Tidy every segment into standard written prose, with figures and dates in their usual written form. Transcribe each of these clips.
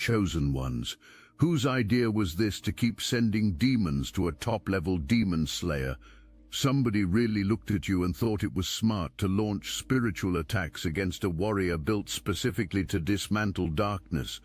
chosen ones. Whose idea was this to keep sending demons to a top-level demon slayer? Somebody really looked at you and thought it was smart to launch spiritual attacks against a warrior built specifically to dismantle darkness.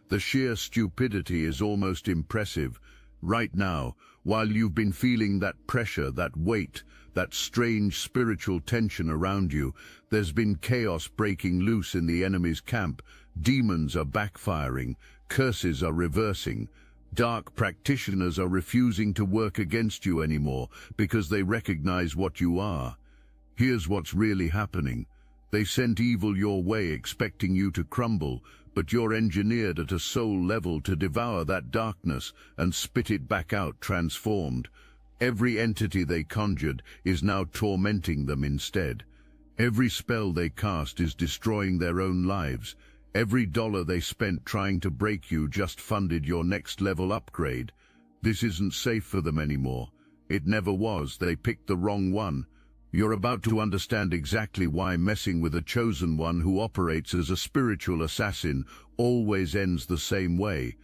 The sheer stupidity is almost impressive. Right now, while you've been feeling that pressure, that weight, that strange spiritual tension around you, there's been chaos breaking loose in the enemy's camp. Demons are backfiring, curses are reversing. Dark practitioners are refusing to work against you anymore because they recognize what you are. Here's what's really happening. They sent evil your way expecting you to crumble, but you're engineered at a soul level to devour that darkness and spit it back out transformed. Every entity they conjured is now tormenting them instead. Every spell they cast is destroying their own lives. Every dollar they spent trying to break you just funded your next level upgrade. This isn't safe for them anymore. It never was. They picked the wrong one. You're about to understand exactly why messing with a chosen one who operates as a spiritual assassin always ends the same way,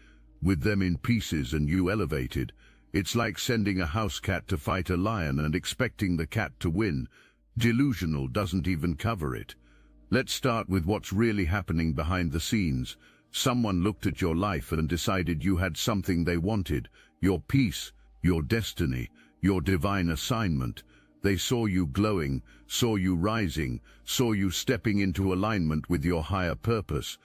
with them in pieces and you elevated. It's like sending a house cat to fight a lion and expecting the cat to win. Delusional doesn't even cover it. Let's start with what's really happening behind the scenes. Someone looked at your life and decided you had something they wanted, your peace, your destiny, your divine assignment. They saw you glowing, saw you rising, saw you stepping into alignment with your higher purpose.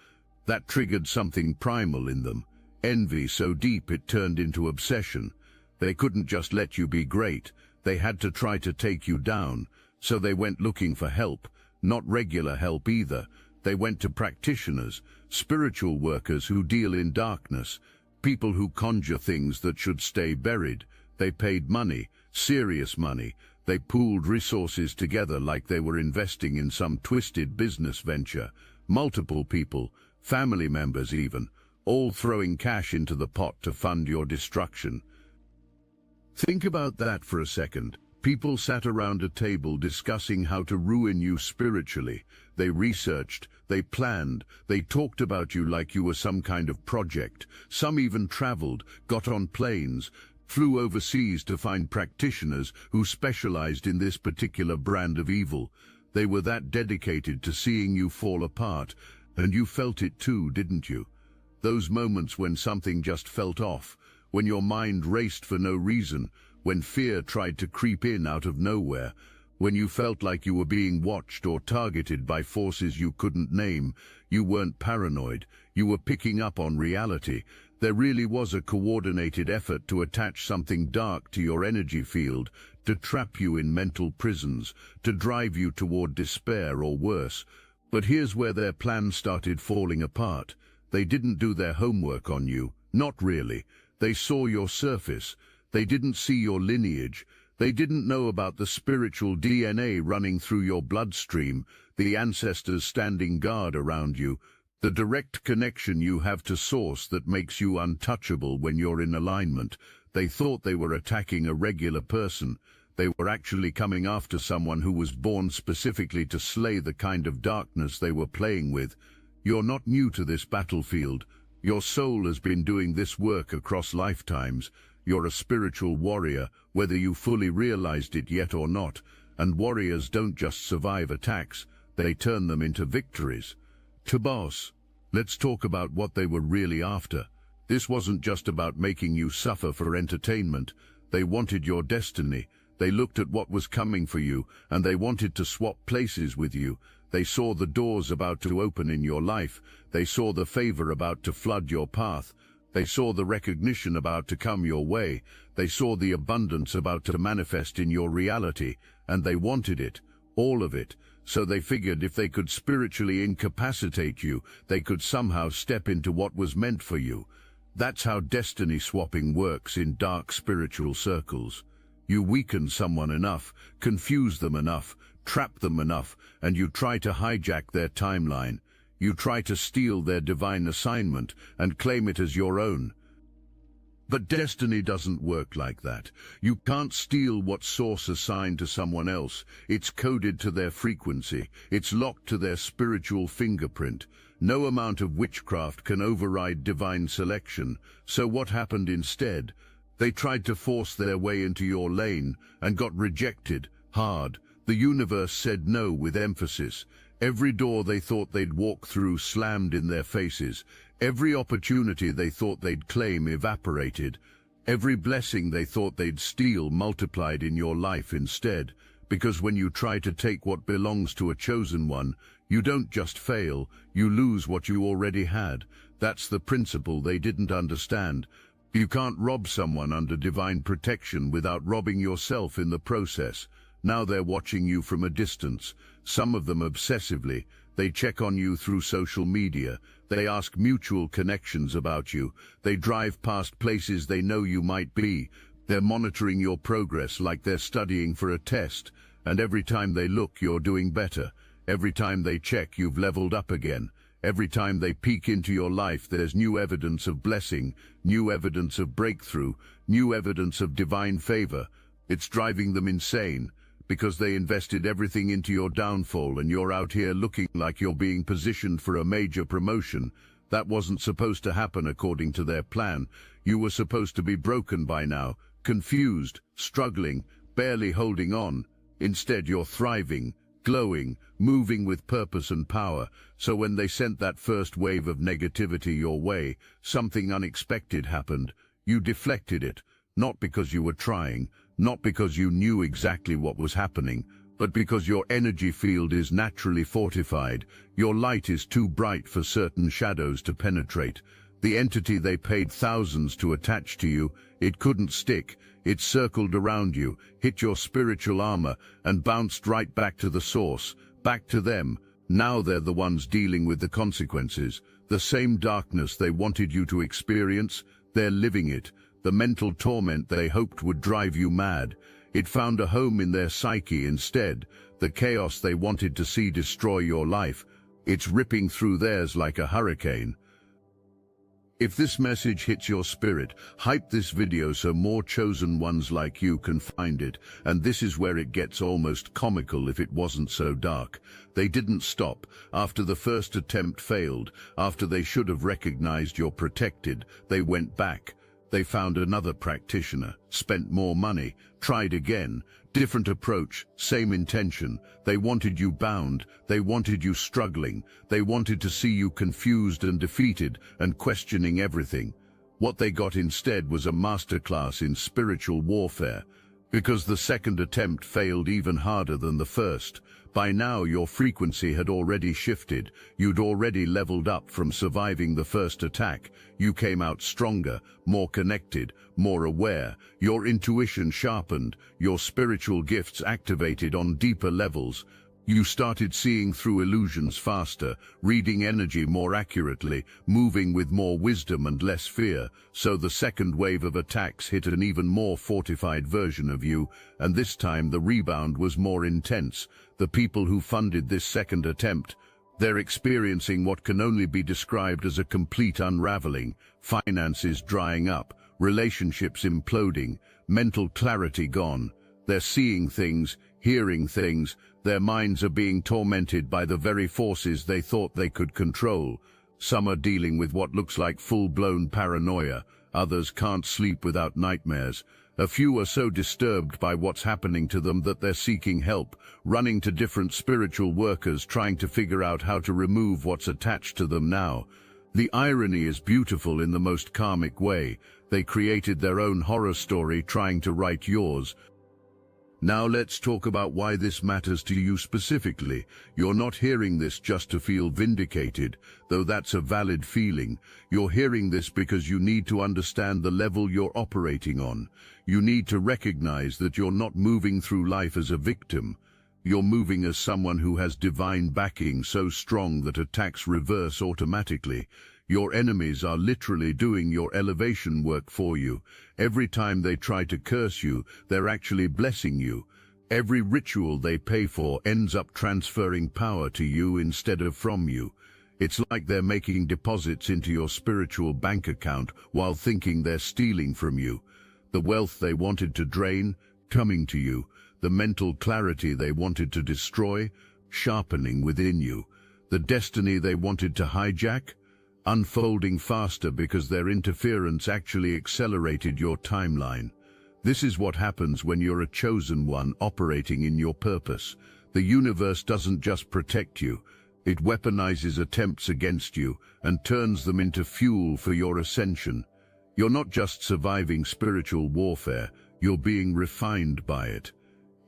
That triggered something primal in them, envy so deep it turned into obsession. They couldn't just let you be great, they had to try to take you down, so they went looking for help. Not regular help either. They went to practitioners, spiritual workers who deal in darkness, people who conjure things that should stay buried. They paid money, serious money. They pooled resources together like they were investing in some twisted business venture. Multiple people, family members even, all throwing cash into the pot to fund your destruction. Think about that for a second. People sat around a table discussing how to ruin you spiritually. They researched, they planned, they talked about you like you were some kind of project. Some even traveled, got on planes, flew overseas to find practitioners who specialized in this particular brand of evil. They were that dedicated to seeing you fall apart, and you felt it too, didn't you? Those moments when something just felt off, when your mind raced for no reason, when fear tried to creep in out of nowhere, when you felt like you were being watched or targeted by forces you couldn't name. You weren't paranoid, you were picking up on reality. There really was a coordinated effort to attach something dark to your energy field, to trap you in mental prisons, to drive you toward despair or worse. But here's where their plan started falling apart. They didn't do their homework on you, not really. They saw your surface. They didn't see your lineage. They didn't know about the spiritual DNA running through your bloodstream, the ancestors standing guard around you, the direct connection you have to source that makes you untouchable when you're in alignment. They thought they were attacking a regular person. They were actually coming after someone who was born specifically to slay the kind of darkness they were playing with. You're not new to this battlefield. Your soul has been doing this work across lifetimes. You're a spiritual warrior, whether you fully realized it yet or not, and warriors don't just survive attacks, they turn them into victories. Boss, let's talk about what they were really after. This wasn't just about making you suffer for entertainment. They wanted your destiny. They looked at what was coming for you, and they wanted to swap places with you. They saw the doors about to open in your life. They saw the favor about to flood your path. They saw the recognition about to come your way. They saw the abundance about to manifest in your reality, and they wanted it, all of it. So they figured if they could spiritually incapacitate you, they could somehow step into what was meant for you. That's how destiny swapping works in dark spiritual circles. You weaken someone enough, confuse them enough, trap them enough, and you try to hijack their timeline. You try to steal their divine assignment and claim it as your own. But destiny doesn't work like that. You can't steal what source assigned to someone else. It's coded to their frequency. It's locked to their spiritual fingerprint. No amount of witchcraft can override divine selection. So what happened instead? They tried to force their way into your lane and got rejected, hard. The universe said no with emphasis. Every door they thought they'd walk through slammed in their faces. Every opportunity they thought they'd claim evaporated. Every blessing they thought they'd steal multiplied in your life instead. Because when you try to take what belongs to a chosen one, you don't just fail, you lose what you already had. That's the principle they didn't understand. You can't rob someone under divine protection without robbing yourself in the process. Now they're watching you from a distance, some of them obsessively. They check on you through social media. They ask mutual connections about you. They drive past places they know you might be. They're monitoring your progress like they're studying for a test. And every time they look, you're doing better. Every time they check, you've leveled up again. Every time they peek into your life, there's new evidence of blessing, new evidence of breakthrough, new evidence of divine favor. It's driving them insane, because they invested everything into your downfall and you're out here looking like you're being positioned for a major promotion. That wasn't supposed to happen according to their plan. You were supposed to be broken by now, confused, struggling, barely holding on. Instead, you're thriving, glowing, moving with purpose and power. So when they sent that first wave of negativity your way, something unexpected happened. You deflected it, not because you were trying, not because you knew exactly what was happening, but because your energy field is naturally fortified. Your light is too bright for certain shadows to penetrate. The entity they paid thousands to attach to you, it couldn't stick. It circled around you, hit your spiritual armor, and bounced right back to the source, back to them. Now they're the ones dealing with the consequences. The same darkness they wanted you to experience, they're living it. The mental torment they hoped would drive you mad. It found a home in their psyche instead. The chaos they wanted to see destroy your life, it's ripping through theirs like a hurricane. If this message hits your spirit, hype this video so more chosen ones like you can find it. And this is where it gets almost comical if it wasn't so dark. They didn't stop. After the first attempt failed, after they should have recognized you're protected, they went back. They found another practitioner, spent more money, tried again. Different approach, same intention. They wanted you bound, they wanted you struggling, they wanted to see you confused and defeated and questioning everything. What they got instead was a masterclass in spiritual warfare. Because the second attempt failed even harder than the first. By now your frequency had already shifted. You'd already leveled up from surviving the first attack. You came out stronger, more connected, more aware. Your intuition sharpened, your spiritual gifts activated on deeper levels. You started seeing through illusions faster, reading energy more accurately, moving with more wisdom and less fear. So the second wave of attacks hit an even more fortified version of you, and this time the rebound was more intense. The people who funded this second attempt, they're experiencing what can only be described as a complete unraveling. Finances drying up, relationships imploding, mental clarity gone. They're seeing things, hearing things. Their minds are being tormented by the very forces they thought they could control. Some are dealing with what looks like full-blown paranoia. Others can't sleep without nightmares. A few are so disturbed by what's happening to them that they're seeking help, running to different spiritual workers trying to figure out how to remove what's attached to them now. The irony is beautiful in the most karmic way. They created their own horror story trying to write yours. Now let's talk about why this matters to you specifically. You're not hearing this just to feel vindicated, though that's a valid feeling. You're hearing this because you need to understand the level you're operating on. You need to recognize that you're not moving through life as a victim. You're moving as someone who has divine backing so strong that attacks reverse automatically. Your enemies are literally doing your elevation work for you. Every time they try to curse you, they're actually blessing you. Every ritual they pay for ends up transferring power to you instead of from you. It's like they're making deposits into your spiritual bank account while thinking they're stealing from you. The wealth they wanted to drain, coming to you. The mental clarity they wanted to destroy, sharpening within you. The destiny they wanted to hijack, unfolding faster because their interference actually accelerated your timeline. This is what happens when you're a chosen one operating in your purpose. The universe doesn't just protect you, it weaponizes attempts against you and turns them into fuel for your ascension. You're not just surviving spiritual warfare, you're being refined by it.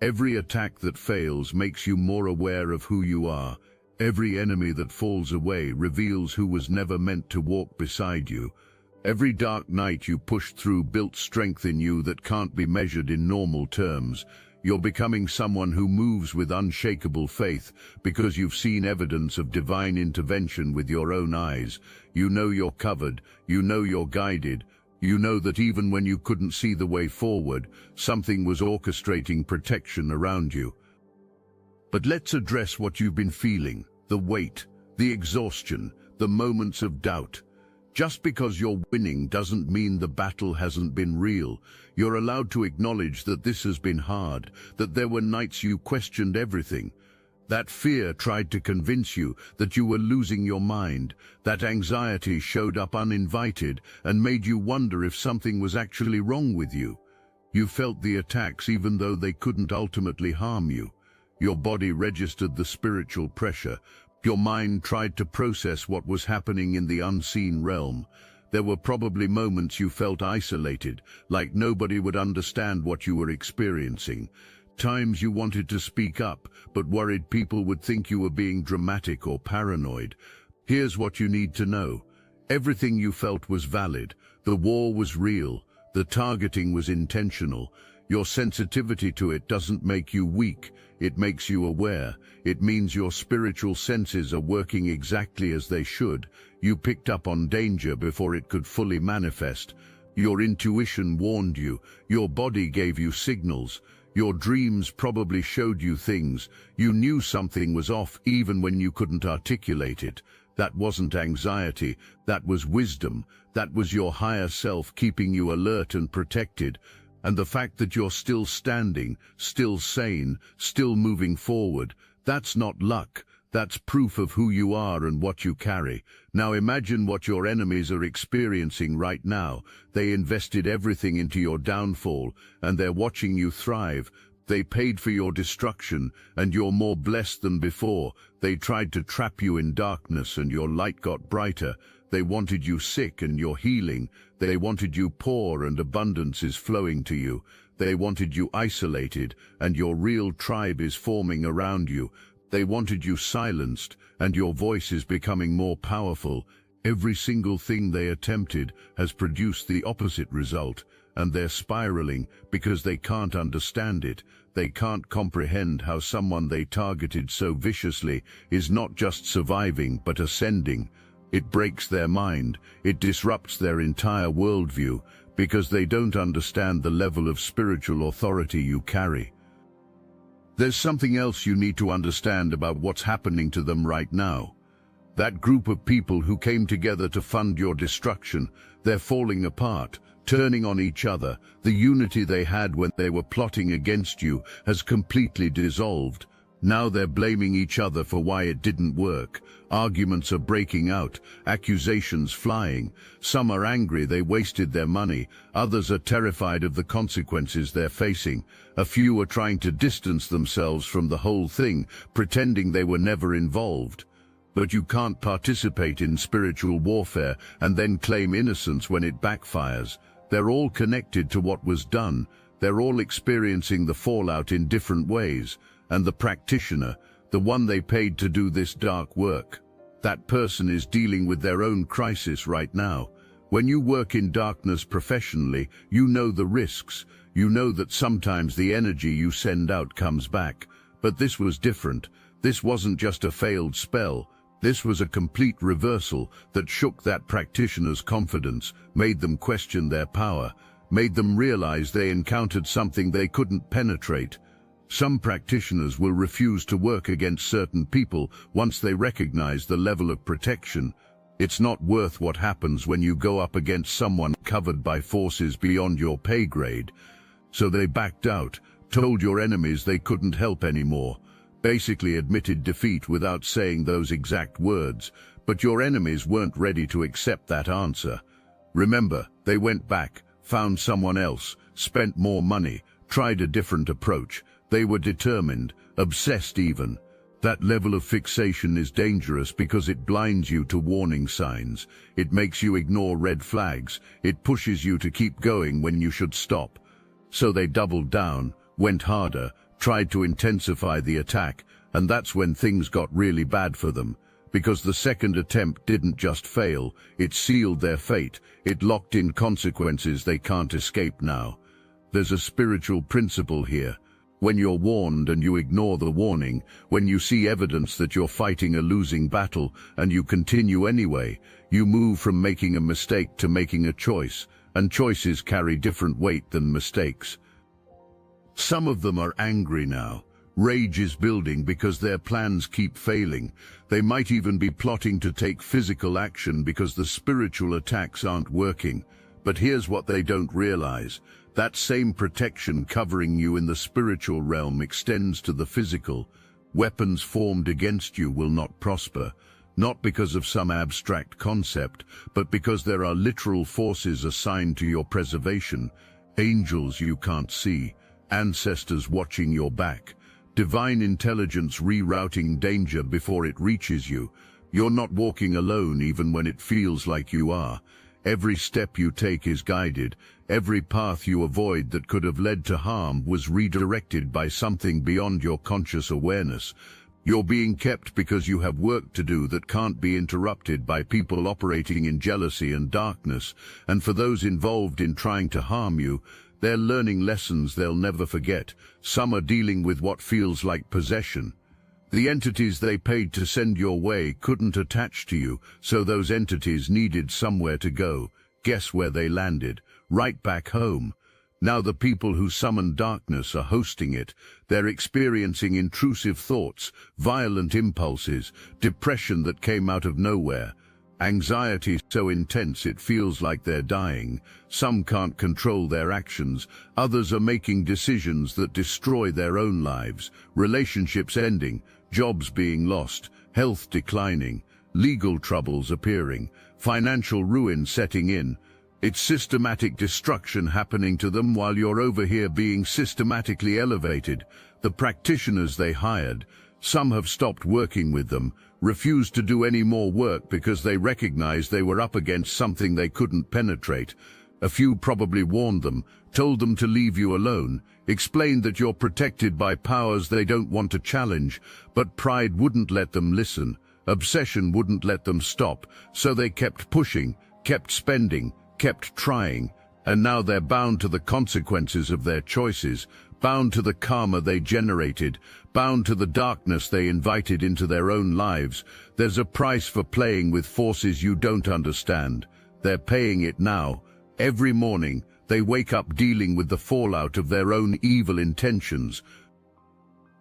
Every attack that fails makes you more aware of who you are. Every enemy that falls away reveals who was never meant to walk beside you. Every dark night you pushed through built strength in you that can't be measured in normal terms. You're becoming someone who moves with unshakable faith because you've seen evidence of divine intervention with your own eyes. You know you're covered, you know you're guided, you know that even when you couldn't see the way forward, something was orchestrating protection around you. But let's address what you've been feeling, the weight, the exhaustion, the moments of doubt. Just because you're winning doesn't mean the battle hasn't been real. You're allowed to acknowledge that this has been hard, that there were nights you questioned everything. That fear tried to convince you that you were losing your mind. That anxiety showed up uninvited and made you wonder if something was actually wrong with you. You felt the attacks even though they couldn't ultimately harm you. Your body registered the spiritual pressure. Your mind tried to process what was happening in the unseen realm. There were probably moments you felt isolated, like nobody would understand what you were experiencing. Times you wanted to speak up, but worried people would think you were being dramatic or paranoid. Here's what you need to know. Everything you felt was valid. The war was real. The targeting was intentional. Your sensitivity to it doesn't make you weak. It makes you aware. It means your spiritual senses are working exactly as they should. You picked up on danger before it could fully manifest. Your intuition warned you. Your body gave you signals. Your dreams probably showed you things. You knew something was off even when you couldn't articulate it. That wasn't anxiety. That was wisdom. That was your higher self keeping you alert and protected. And the fact that you're still standing, still sane, still moving forward, that's not luck. That's proof of who you are and what you carry. Now imagine what your enemies are experiencing right now. They invested everything into your downfall, and they're watching you thrive. They paid for your destruction, and you're more blessed than before. They tried to trap you in darkness, and your light got brighter. They wanted you sick, and you're healing. They wanted you poor, and abundance is flowing to you. They wanted you isolated, and your real tribe is forming around you. They wanted you silenced, and your voice is becoming more powerful. Every single thing they attempted has produced the opposite result, and they're spiraling because they can't understand it. They can't comprehend how someone they targeted so viciously is not just surviving but ascending. It breaks their mind. It disrupts their entire worldview because they don't understand the level of spiritual authority you carry. There's something else you need to understand about what's happening to them right now. That group of people who came together to fund your destruction, they're falling apart, turning on each other. The unity they had when they were plotting against you has completely dissolved. Now they're blaming each other for why it didn't work. Arguments are breaking out, accusations flying. Some are angry they wasted their money. Others are terrified of the consequences they're facing. A few are trying to distance themselves from the whole thing, pretending they were never involved. But you can't participate in spiritual warfare and then claim innocence when it backfires. They're all connected to what was done. They're all experiencing the fallout in different ways. And the practitioner, the one they paid to do this dark work, that person is dealing with their own crisis right now. When you work in darkness professionally, you know the risks. You know that sometimes the energy you send out comes back. But this was different. This wasn't just a failed spell. This was a complete reversal that shook that practitioner's confidence, made them question their power, made them realize they encountered something they couldn't penetrate. Some practitioners will refuse to work against certain people once they recognize the level of protection. It's not worth what happens when you go up against someone covered by forces beyond your pay grade. So they backed out, told your enemies they couldn't help anymore, basically admitted defeat without saying those exact words, but your enemies weren't ready to accept that answer. Remember, they went back, found someone else, spent more money, tried a different approach. They were determined, obsessed even. That level of fixation is dangerous because it blinds you to warning signs. It makes you ignore red flags. It pushes you to keep going when you should stop. So they doubled down, went harder, tried to intensify the attack, and that's when things got really bad for them. Because the second attempt didn't just fail, it sealed their fate. It locked in consequences they can't escape now. There's a spiritual principle here. When you're warned and you ignore the warning, when you see evidence that you're fighting a losing battle and you continue anyway, you move from making a mistake to making a choice, and choices carry different weight than mistakes. Some of them are angry now. Rage is building because their plans keep failing. They might even be plotting to take physical action because the spiritual attacks aren't working. But here's what they don't realize. That same protection covering you in the spiritual realm extends to the physical. Weapons formed against you will not prosper, not because of some abstract concept, but because there are literal forces assigned to your preservation, angels you can't see, ancestors watching your back, divine intelligence rerouting danger before it reaches you. You're not walking alone even when it feels like you are. Every step you take is guided. Every path you avoid that could have led to harm was redirected by something beyond your conscious awareness. You're being kept because you have work to do that can't be interrupted by people operating in jealousy and darkness. And for those involved in trying to harm you, they're learning lessons they'll never forget. Some are dealing with what feels like possession. The entities they paid to send your way couldn't attach to you, so those entities needed somewhere to go. Guess where they landed? Right back home. Now the people who summoned darkness are hosting it. They're experiencing intrusive thoughts, violent impulses, depression that came out of nowhere. Anxiety so intense it feels like they're dying. Some can't control their actions. Others are making decisions that destroy their own lives. Relationships ending, jobs being lost, health declining, legal troubles appearing, financial ruin setting in. It's systematic destruction happening to them while you're over here being systematically elevated. The practitioners they hired, some have stopped working with them, refused to do any more work because they recognized they were up against something they couldn't penetrate. A few probably warned them, told them to leave you alone, explained that you're protected by powers they don't want to challenge, but pride wouldn't let them listen. Obsession wouldn't let them stop, so they kept pushing, kept spending, kept trying, and now they're bound to the consequences of their choices, bound to the karma they generated, bound to the darkness they invited into their own lives. There's a price for playing with forces you don't understand. They're paying it now. Every morning, they wake up dealing with the fallout of their own evil intentions.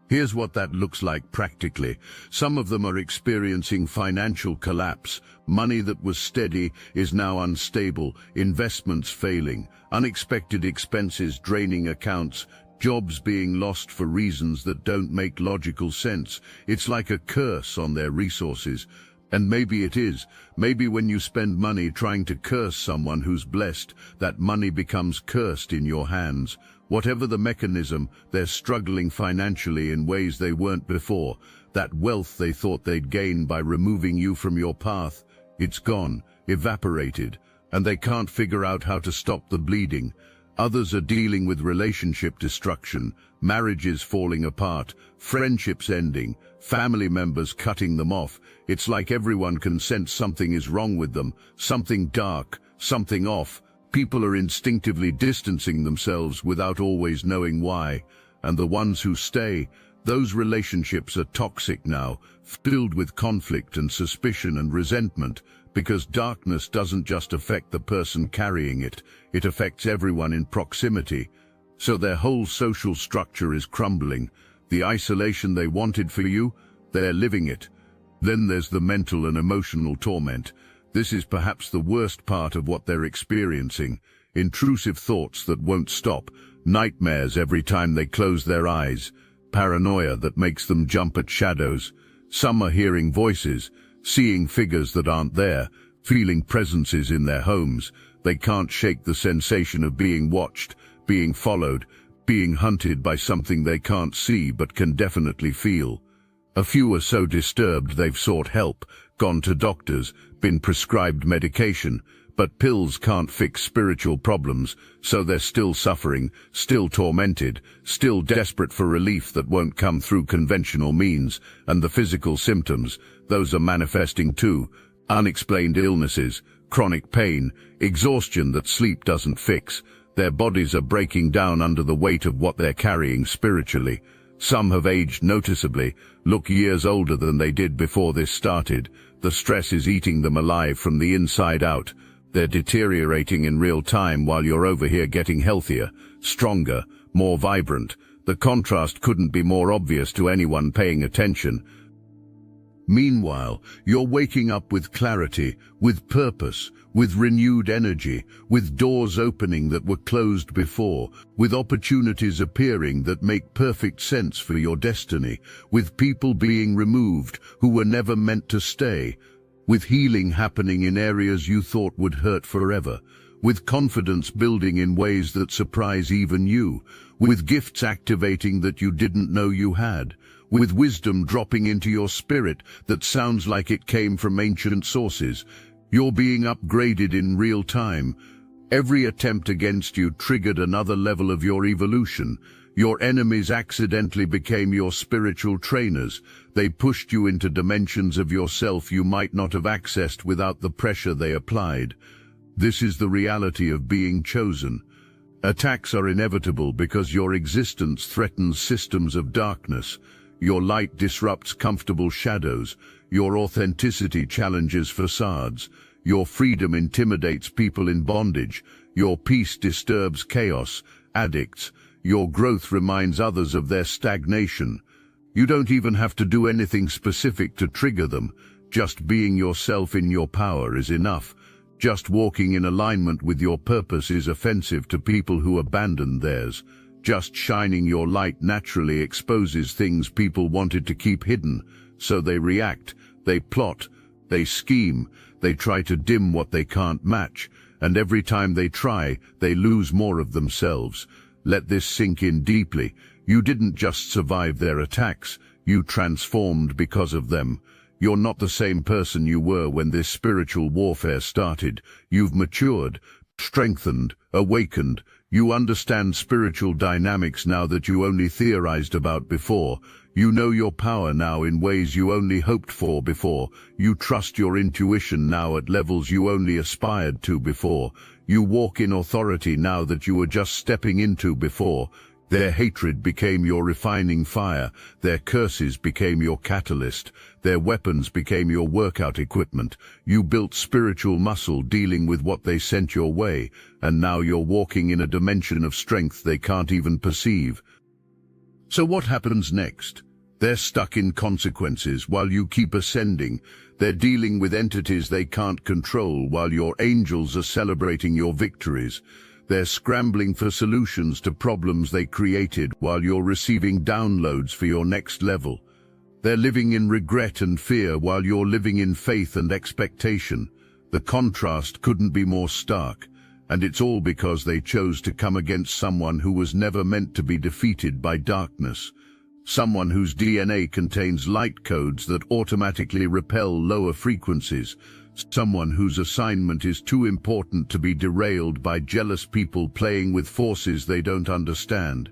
Here's what that looks like practically. Some of them are experiencing financial collapse. Money that was steady is now unstable, investments failing, unexpected expenses draining accounts, jobs being lost for reasons that don't make logical sense. It's like a curse on their resources. And maybe it is. Maybe when you spend money trying to curse someone who's blessed, that money becomes cursed in your hands. Whatever the mechanism, they're struggling financially in ways they weren't before. That wealth they thought they'd gain by removing you from your path, it's gone, evaporated, and they can't figure out how to stop the bleeding. Others are dealing with relationship destruction, marriages falling apart, friendships ending, family members cutting them off. It's like everyone can sense something is wrong with them, something dark, something off. People are instinctively distancing themselves without always knowing why. And the ones who stay, those relationships are toxic now, filled with conflict and suspicion and resentment, because darkness doesn't just affect the person carrying it, it affects everyone in proximity. So their whole social structure is crumbling. The isolation they wanted for you, they're living it. Then there's the mental and emotional torment. This is perhaps the worst part of what they're experiencing. Intrusive thoughts that won't stop, nightmares every time they close their eyes, paranoia that makes them jump at shadows. Some are hearing voices, seeing figures that aren't there, feeling presences in their homes. They can't shake the sensation of being watched, being followed, being hunted by something they can't see but can definitely feel. A few are so disturbed they've sought help, gone to doctors, been prescribed medication, but pills can't fix spiritual problems, so they're still suffering, still tormented, still desperate for relief that won't come through conventional means. And the physical symptoms, those are manifesting too. Unexplained illnesses, chronic pain, exhaustion that sleep doesn't fix. Their bodies are breaking down under the weight of what they're carrying spiritually. Some have aged noticeably, look years older than they did before this started. The stress is eating them alive from the inside out. They're deteriorating in real time while you're over here getting healthier, stronger, more vibrant. The contrast couldn't be more obvious to anyone paying attention. Meanwhile, you're waking up with clarity, with purpose, with renewed energy, with doors opening that were closed before, with opportunities appearing that make perfect sense for your destiny, with people being removed who were never meant to stay, with healing happening in areas you thought would hurt forever, with confidence building in ways that surprise even you, with gifts activating that you didn't know you had, with wisdom dropping into your spirit that sounds like it came from ancient sources. You're being upgraded in real time. Every attempt against you triggered another level of your evolution. Your enemies accidentally became your spiritual trainers. They pushed you into dimensions of yourself you might not have accessed without the pressure they applied. This is the reality of being chosen. Attacks are inevitable because your existence threatens systems of darkness. Your light disrupts comfortable shadows. Your authenticity challenges facades. Your freedom intimidates people in bondage. Your peace disturbs chaos, addicts. Your growth reminds others of their stagnation. You don't even have to do anything specific to trigger them. Just being yourself in your power is enough. Just walking in alignment with your purpose is offensive to people who abandon theirs. Just shining your light naturally exposes things people wanted to keep hidden. So they react, they plot, they scheme, they try to dim what they can't match. And every time they try, they lose more of themselves. Let this sink in deeply. You didn't just survive their attacks, you transformed because of them. You're not the same person you were when this spiritual warfare started. You've matured, strengthened, awakened. You understand spiritual dynamics now that you only theorized about before. You know your power now in ways you only hoped for before. You trust your intuition now at levels you only aspired to before. You walk in authority now that you were just stepping into before. Their hatred became your refining fire. Their curses became your catalyst. Their weapons became your workout equipment. You built spiritual muscle dealing with what they sent your way, and now you're walking in a dimension of strength they can't even perceive. So what happens next? They're stuck in consequences while you keep ascending. They're dealing with entities they can't control while your angels are celebrating your victories. They're scrambling for solutions to problems they created while you're receiving downloads for your next level. They're living in regret and fear while you're living in faith and expectation. The contrast couldn't be more stark, and it's all because they chose to come against someone who was never meant to be defeated by darkness. Someone whose DNA contains light codes that automatically repel lower frequencies. Someone whose assignment is too important to be derailed by jealous people playing with forces they don't understand.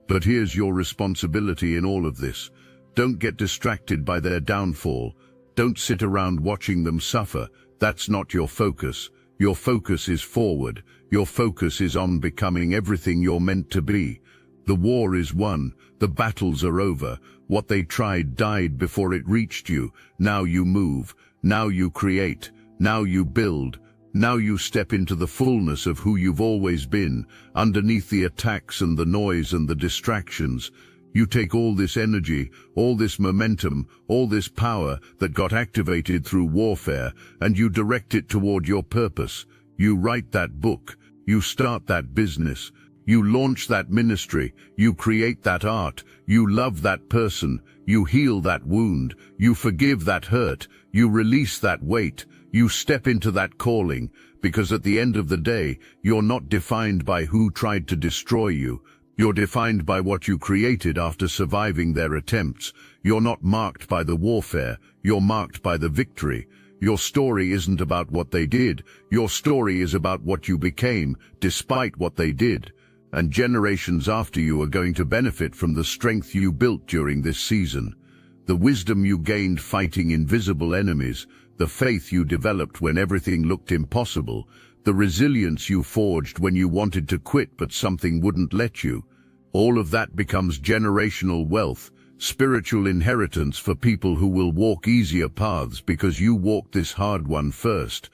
But here's your responsibility in all of this. Don't get distracted by their downfall. Don't sit around watching them suffer. That's not your focus. Your focus is forward. Your focus is on becoming everything you're meant to be. The war is won. The battles are over. What they tried died before it reached you. Now you move. Now you create. Now you build. Now you step into the fullness of who you've always been, underneath the attacks and the noise and the distractions. You take all this energy, all this momentum, all this power that got activated through warfare, and you direct it toward your purpose. You write that book, you start that business, you launch that ministry, you create that art, you love that person, you heal that wound, you forgive that hurt, you release that weight, you step into that calling, because at the end of the day, you're not defined by who tried to destroy you. You're defined by what you created after surviving their attempts. You're not marked by the warfare, you're marked by the victory. Your story isn't about what they did, your story is about what you became, despite what they did. And generations after you are going to benefit from the strength you built during this season. The wisdom you gained fighting invisible enemies, the faith you developed when everything looked impossible, the resilience you forged when you wanted to quit but something wouldn't let you. All of that becomes generational wealth, spiritual inheritance for people who will walk easier paths because you walked this hard one first.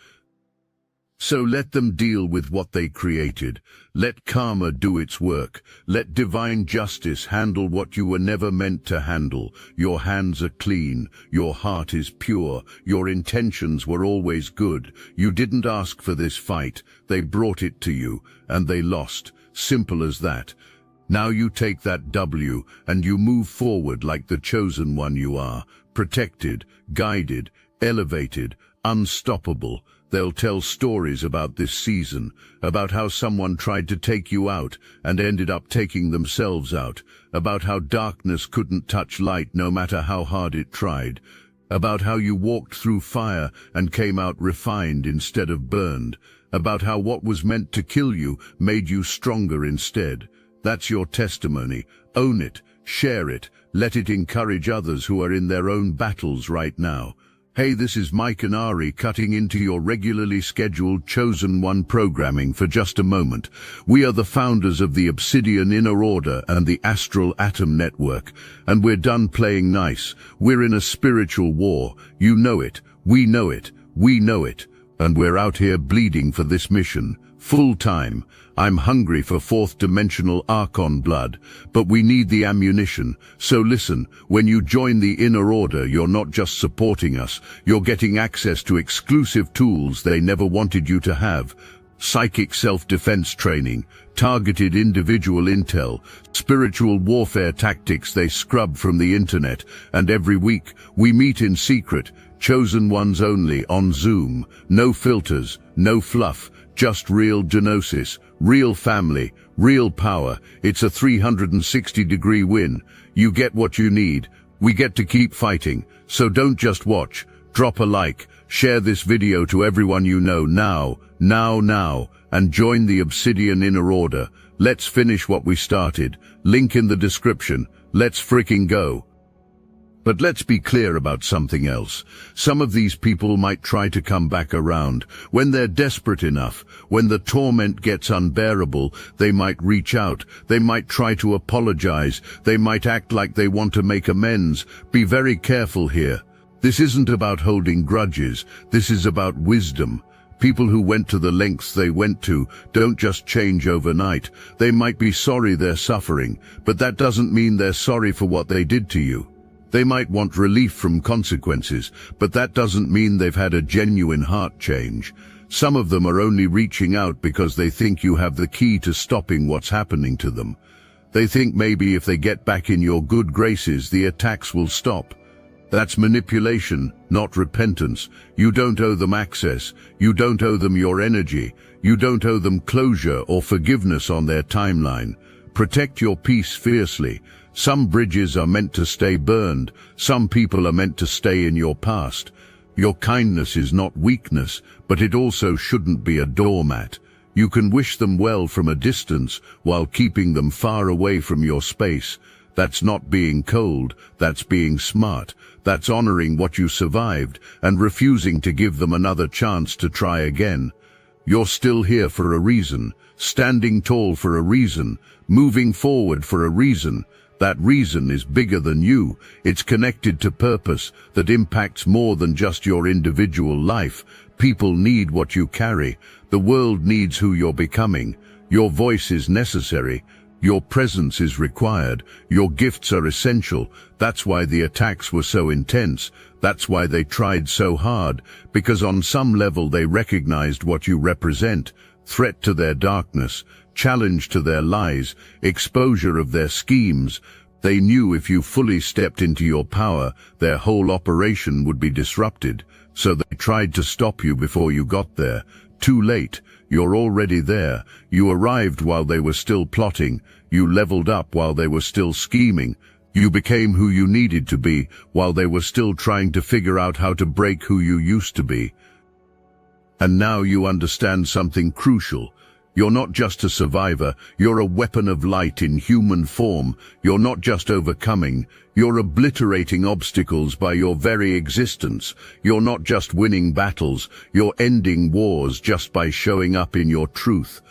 So let them deal with what they created. Let karma do its work. Let divine justice handle what you were never meant to handle. Your hands are clean. Your heart is pure. Your intentions were always good. You didn't ask for this fight. They brought it to you, and they lost. Simple as that. Now you take that W, and you move forward like the chosen one you are. Protected, guided, elevated, unstoppable. They'll tell stories about this season, about how someone tried to take you out and ended up taking themselves out, about how darkness couldn't touch light no matter how hard it tried, about how you walked through fire and came out refined instead of burned, about how what was meant to kill you made you stronger instead. That's your testimony. Own it, share it, let it encourage others who are in their own battles right now. Hey, this is Mike and Ari cutting into your regularly scheduled Chosen One programming for just a moment. We are the founders of the Obsidian Inner Order and the Astral Atom Network, and we're done playing nice. We're in a spiritual war. You know it, we know it, we know it, and we're out here bleeding for this mission. Full time. I'm hungry for fourth-dimensional Archon blood, but we need the ammunition. So listen, when you join the Inner Order, you're not just supporting us, you're getting access to exclusive tools they never wanted you to have. Psychic self-defense training, targeted individual intel, spiritual warfare tactics they scrub from the internet, and every week we meet in secret, chosen ones only, on Zoom. No filters, no fluff, just real genosis, real family, real power. It's a 360-degree win. You get what you need. We get to keep fighting. So don't just watch. Drop a like. Share this video to everyone you know now, and join the Obsidian Inner Order. Let's finish what we started. Link in the description. Let's freaking go. But let's be clear about something else. Some of these people might try to come back around. When they're desperate enough, when the torment gets unbearable, they might reach out. They might try to apologize. They might act like they want to make amends. Be very careful here. This isn't about holding grudges. This is about wisdom. People who went to the lengths they went to don't just change overnight. They might be sorry they're suffering, but that doesn't mean they're sorry for what they did to you. They might want relief from consequences, but that doesn't mean they've had a genuine heart change. Some of them are only reaching out because they think you have the key to stopping what's happening to them. They think maybe if they get back in your good graces, the attacks will stop. That's manipulation, not repentance. You don't owe them access. You don't owe them your energy. You don't owe them closure or forgiveness on their timeline. Protect your peace fiercely. Some bridges are meant to stay burned. Some people are meant to stay in your past. Your kindness is not weakness, but it also shouldn't be a doormat. You can wish them well from a distance while keeping them far away from your space. That's not being cold, that's being smart. That's honoring what you survived and refusing to give them another chance to try again. You're still here for a reason, standing tall for a reason, moving forward for a reason. That reason is bigger than you. It's connected to purpose that impacts more than just your individual life. People need what you carry. The world needs who you're becoming. Your voice is necessary. Your presence is required. Your gifts are essential. That's why the attacks were so intense. That's why they tried so hard, because on some level they recognized what you represent. Threat to their darkness, challenge to their lies, exposure of their schemes. They knew if you fully stepped into your power, their whole operation would be disrupted. So they tried to stop you before you got there. Too late. You're already there. You arrived while they were still plotting. You leveled up while they were still scheming. You became who you needed to be while they were still trying to figure out how to break who you used to be. And now you understand something crucial. You're not just a survivor, you're a weapon of light in human form. You're not just overcoming, you're obliterating obstacles by your very existence. You're not just winning battles, you're ending wars just by showing up in your truth.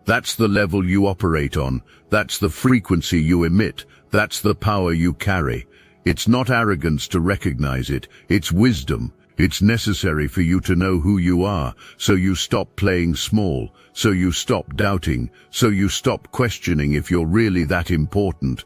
That's the level you operate on, that's the frequency you emit, that's the power you carry. It's not arrogance to recognize it, it's wisdom. It's necessary for you to know who you are, so you stop playing small, so you stop doubting, so you stop questioning if you're really that important.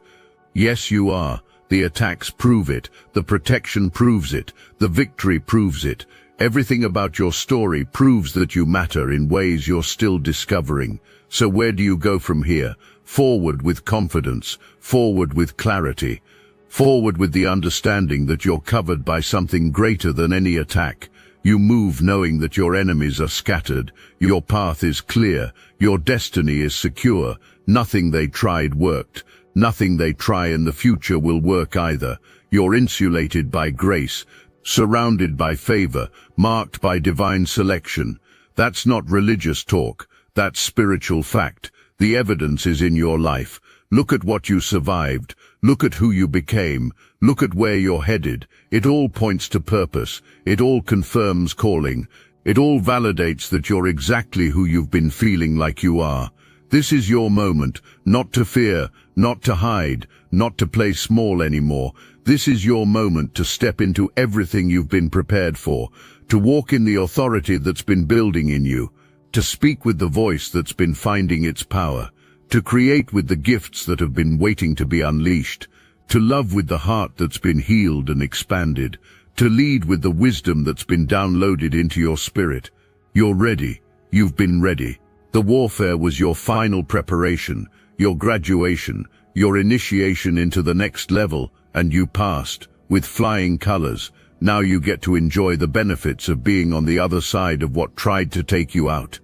Yes, you are. The attacks prove it, the protection proves it, the victory proves it. Everything about your story proves that you matter in ways you're still discovering. So where do you go from here? Forward with confidence, forward with clarity. Forward with the understanding that you're covered by something greater than any attack. You move knowing that your enemies are scattered, your path is clear, your destiny is secure. Nothing they tried worked. Nothing they try in the future will work either. You're insulated by grace, surrounded by favor, marked by divine selection. That's not religious talk, that's spiritual fact. The evidence is in your life. Look at what you survived. Look at who you became. Look at where you're headed. It all points to purpose. It all confirms calling. It all validates that you're exactly who you've been feeling like you are. This is your moment, not to fear, not to hide, not to play small anymore. This is your moment to step into everything you've been prepared for, to walk in the authority that's been building in you, to speak with the voice that's been finding its power, to create with the gifts that have been waiting to be unleashed, to love with the heart that's been healed and expanded, to lead with the wisdom that's been downloaded into your spirit. You're ready. You've been ready. The warfare was your final preparation, your graduation, your initiation into the next level, and you passed, with flying colors. Now you get to enjoy the benefits of being on the other side of what tried to take you out.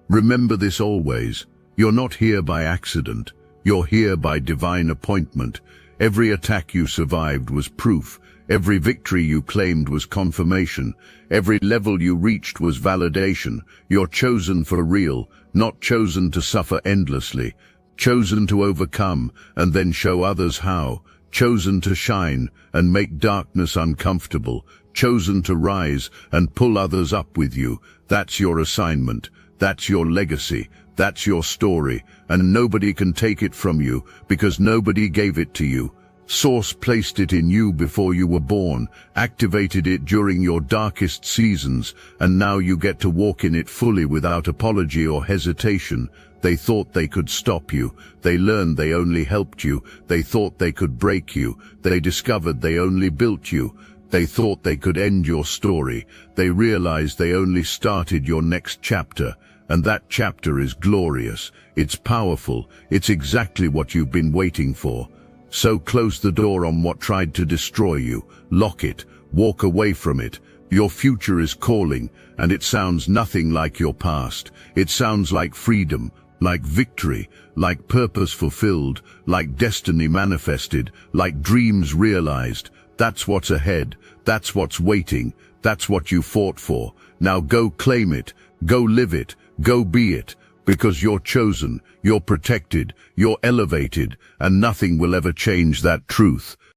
Remember this always. You're not here by accident. You're here by divine appointment. Every attack you survived was proof. Every victory you claimed was confirmation. Every level you reached was validation. You're chosen for real, not chosen to suffer endlessly. Chosen to overcome and then show others how. Chosen to shine and make darkness uncomfortable. Chosen to rise and pull others up with you. That's your assignment. That's your legacy. That's your story, and nobody can take it from you because nobody gave it to you. Source placed it in you before you were born, activated it during your darkest seasons, and now you get to walk in it fully without apology or hesitation. They thought they could stop you. They learned they only helped you. They thought they could break you. They discovered they only built you. They thought they could end your story. They realized they only started your next chapter. And that chapter is glorious. It's powerful. It's exactly what you've been waiting for. So close the door on what tried to destroy you. Lock it. Walk away from it. Your future is calling, and it sounds nothing like your past. It sounds like freedom, like victory, like purpose fulfilled, like destiny manifested, like dreams realized. That's what's ahead. That's what's waiting. That's what you fought for. Now go claim it. Go live it. Go be it, because you're chosen, you're protected, you're elevated, and nothing will ever change that truth.